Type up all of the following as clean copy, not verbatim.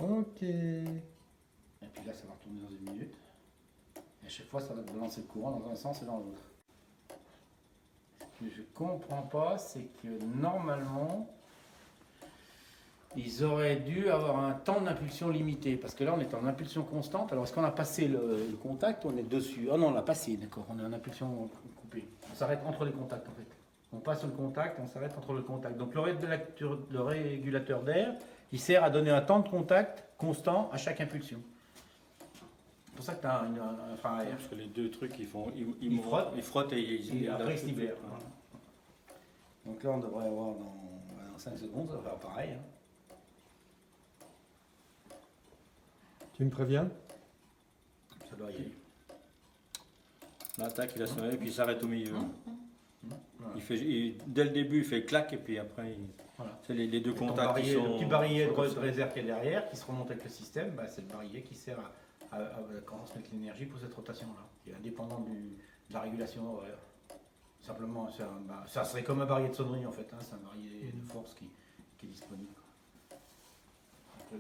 Ok. Et puis là, ça va retourner dans 1 minute. Et à chaque fois, ça va te balancer le courant dans un sens et dans l'autre. Ce que je comprends pas, c'est que normalement, ils auraient dû avoir un temps d'impulsion limité. Parce que là, on est en impulsion constante. Alors, est-ce qu'on a passé le contact ou on est dessus? Ah non, on l'a passé, d'accord. On est en impulsion coupée. On s'arrête entre les contacts, en fait. On passe le contact, on s'arrête entre le contact. Donc, le régulateur d'air, il sert à donner un temps de contact constant à chaque impulsion. C'est pour ça que tu as un frein à air. Parce que les deux trucs, Ils frottent. Ils frottent et Et après, ils se libèrent. Voilà. Donc là, on devrait avoir dans 5 secondes, ça va faire pareil. Hein. Tu me préviens? Ça doit y aller. L'attaque, il a sonné et puis il s'arrête au milieu. Voilà. Dès le début, il fait clac et puis après, Voilà. c'est les deux Et ton contacts qui sont. Le petit barillet de réserve qui est derrière, qui se remonte avec le système, bah, c'est le barillet qui sert à transmettre l'énergie pour cette rotation-là, qui est indépendant de la régulation horaire. Simplement, ça serait comme un barillet de sonnerie en fait, hein, c'est un barillet de force qui est disponible. Après,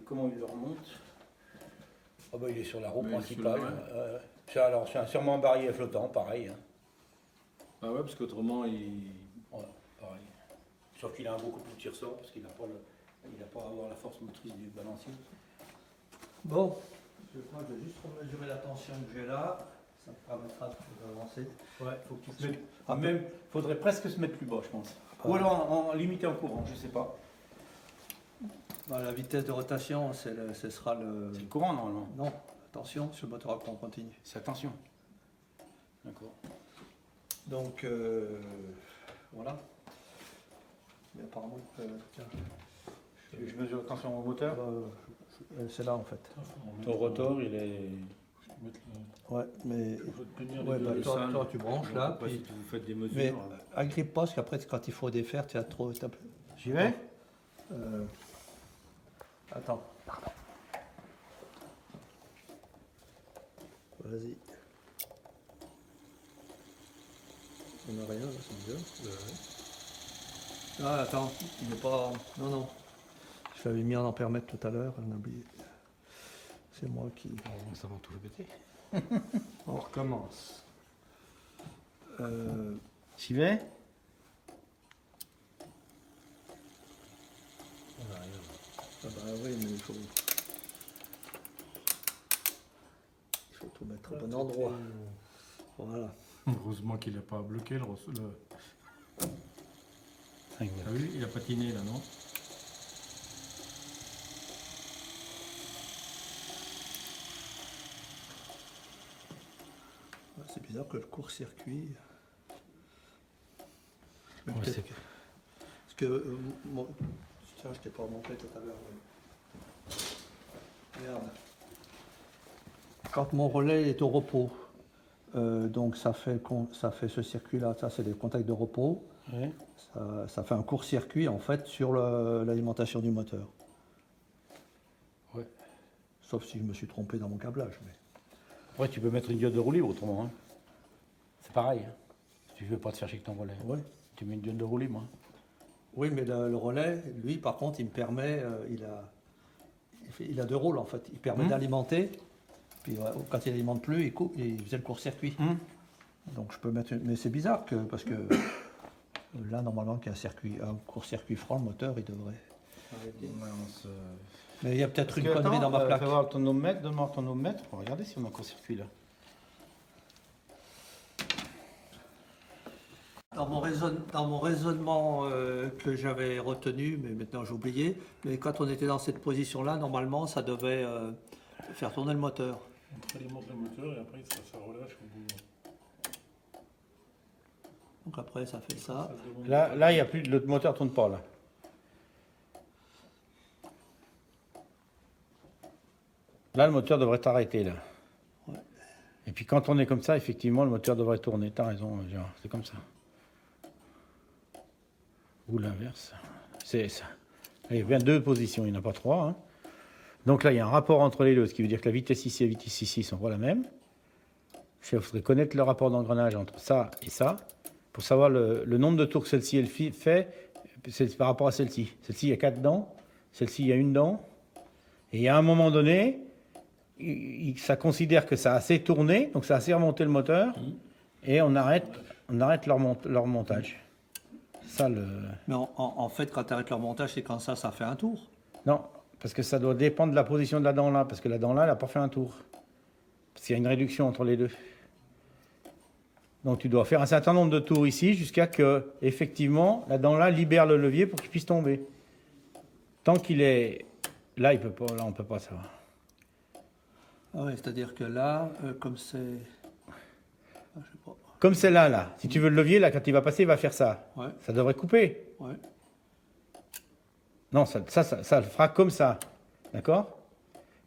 comment il le remonte? Oh bah, il est sur la roue principale. C'est sûrement un barillet flottant, pareil. Hein. Ah ouais, parce qu'autrement, Voilà, pareil. Sauf qu'il a un beaucoup plus petit ressort parce qu'il n'a pas, pas à avoir la force motrice du balancier. Bon, je crois que je vais juste remesurer la tension que j'ai là. Ça me permettra d'avancer. Ouais, faut que tu te mettes. Faudrait presque se mettre plus bas, je pense. Ou alors en limiter en courant, je sais pas. Bah, la vitesse de rotation, ce sera le. C'est le courant normalement. Non, attention, sur le moteur à pompe continue. C'est attention. D'accord. Donc, voilà. Mais apparemment, tiens. Je mesure attention au moteur. C'est là en fait. ton rotor, il est. Ouais, mais. Il faut tenir Ouais, les bah, deux toi, tu branches là. Puis, Puis... si vous faites des mesures. Mais agrippe pas, parce qu'après, quand il faut défaire, tu as trop. J'y vais. Attends. Vas-y. On n'a rien là, c'est bien. Ah, attends, il n'est pas. Non, non. Je l'avais mis en ampèremètre tout à l'heure, on a oublié. C'est moi qui. Ça va tout péter. On recommence. J'y vais. Ah bah oui, mais il faut tout mettre au bon endroit. Voilà. Heureusement qu'il n'a pas bloqué le. T'as vu, il a patiné là, non? C'est bizarre que le court-circuit. Ouais, Parce c'est- que. Tiens, je t'ai pas remonté tout à l'heure. Regarde. Quand mon relais est au repos, donc ça fait ce circuit-là, ça c'est des contacts de repos. Ouais. Ça fait un court-circuit en fait sur l'alimentation du moteur. Ouais. Sauf si je me suis trompé dans mon câblage. Mais... Ouais, tu peux mettre une diode de roue libre autrement. Hein. C'est pareil. Hein. Si tu veux pas te faire chier avec ton relais. Ouais. Tu mets une diode de roue libre. Hein. Oui, mais le relais, lui, par contre, il me permet, il a deux rôles en fait. Il permet d'alimenter, puis quand il alimente plus, il faisait le court-circuit. Donc je peux mettre, mais c'est bizarre parce que là, normalement, qu'il y a un court-circuit franc, le moteur, il devrait. Mais il y a peut-être une connerie dans ma plaque. Fais voir le tonomètre, donne-moi le tonomètre. On va regarder si on a un court-circuit là. Dans mon raisonnement que j'avais retenu, mais maintenant j'ai oublié, mais quand on était dans cette position-là, normalement, ça devait faire tourner le moteur. Après, il monte le moteur et après, ça relâche au bout. Donc après, ça fait ça. Là, il y a plus, le moteur tourne pas là. Là, le moteur devrait t'arrêter là. Ouais. Et puis quand on est comme ça, effectivement, le moteur devrait tourner. T'as raison, Jean, c'est comme ça. Ou l'inverse. C'est ça. Il y a bien deux positions, il n'y en a pas trois. Hein. Donc là, il y a un rapport entre les deux, ce qui veut dire que la vitesse ici et la vitesse ici sont pas la même. Il faudrait connaître le rapport d'engrenage entre ça et ça, pour savoir le nombre de tours que celle-ci elle fait, c'est par rapport à celle-ci. Celle-ci, il y a 4 dents, Celle-ci, il y a une dent. Et à un moment donné, ça considère que ça a assez tourné, donc ça a assez remonté le moteur, et on arrête leur montage. Ça, Mais en fait, quand tu arrêtes leur montage, c'est quand ça fait un tour. Non, parce que ça doit dépendre de la position de la dent là, parce que la dent là, elle n'a pas fait un tour. Parce qu'il y a une réduction entre les deux. Donc tu dois faire un certain nombre de tours ici jusqu'à que, effectivement, la dent là libère le levier pour qu'il puisse tomber. Tant qu'il est... Là, il peut pas, là on ne peut pas savoir. Ah ouais, c'est-à-dire que là, comme c'est... Ah, je sais pas. Comme celle-là, là. Si tu veux le levier, là, quand il va passer, il va faire ça. Ouais, Ça devrait couper. ouais. Non, ça le fera comme ça. D'accord?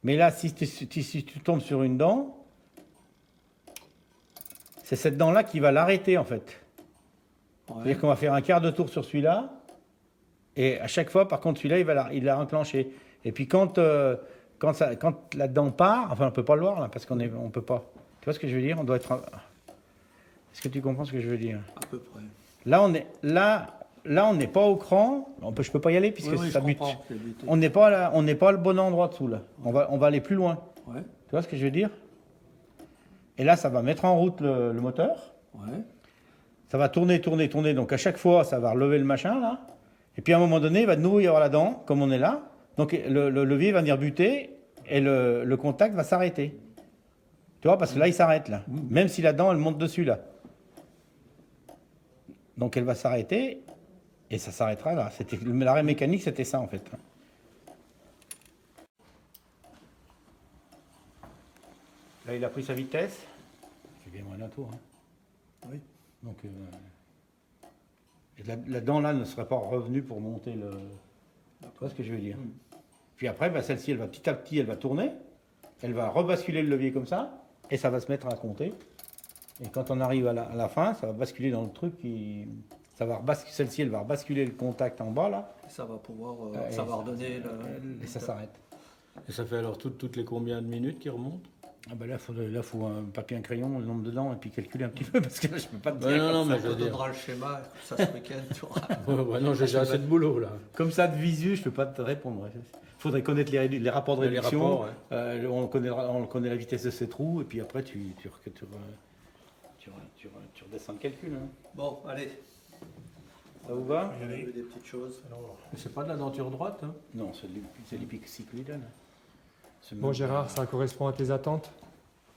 Mais là, si tu tombes sur une dent, c'est cette dent-là qui va l'arrêter, en fait. Ouais. C'est-à-dire qu'on va faire un quart de tour sur celui-là, et à chaque fois, par contre, celui-là, il l'a enclenché. Et puis quand la dent part, enfin, on ne peut pas le voir, là, parce qu'on ne peut pas. Tu vois ce que je veux dire? On doit être... Est-ce que tu comprends ce que je veux dire? À peu près. Là, on n'est pas au cran. Je peux pas y aller puisque Oui, ça je bute. comprends, c'est buté. On n'est pas au bon endroit dessous là. On va aller plus loin. Ouais, Tu vois ce que je veux dire? Et là, ça va mettre en route le moteur. ouais. Ça va tourner. Donc à chaque fois, ça va relever le machin là. Et puis à un moment donné, il va de nouveau y avoir la dent, comme on est là. Donc le levier va venir buter et le contact va s'arrêter. Tu vois, parce que là, il s'arrête là. Même si la dent, elle monte dessus là. Donc elle va s'arrêter et ça s'arrêtera là. L'arrêt mécanique, c'était ça en fait. Là, il a pris sa vitesse. C'est bien moins d'un tour. Hein. Oui. Donc et la dent là ne serait pas revenue pour monter le. Tu vois ce que je veux dire? Puis après, bah, celle-ci, elle va petit à petit, elle va tourner. Elle va rebasculer le levier comme ça et ça va se mettre à compter. Et quand on arrive à la fin, ça va basculer dans le truc celle-ci, elle va rebasculer le contact en bas là. Ça va pouvoir, ça va redonner Et ça s'arrête. Et ça fait alors toutes les combien de minutes qui remontent? Ah bah là, faut un papier, un crayon, le nombre de dents, et puis calculer un petit peu, parce que là, je peux pas te dire. Ouais, non, Ça mais je veux te dire. donnera le schéma, ça ce week-end, tu auras. Ouais, non, j'ai déjà assez de boulot là. Comme ça, de visu, je peux pas te répondre. Il faudrait connaître les rapports de Les réduction. rapports, ouais. On connaît la vitesse de ces trous, et puis après, tu redescends le calcul. Hein. Bon, allez, Ça vous va? on a vu des petites choses. Mais c'est pas de la denture droite, hein? Non, c'est l'épicycloïdal. Bon, Gérard, ça correspond à tes attentes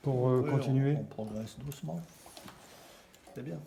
pour Oui, continuer? on progresse doucement. C'est bien.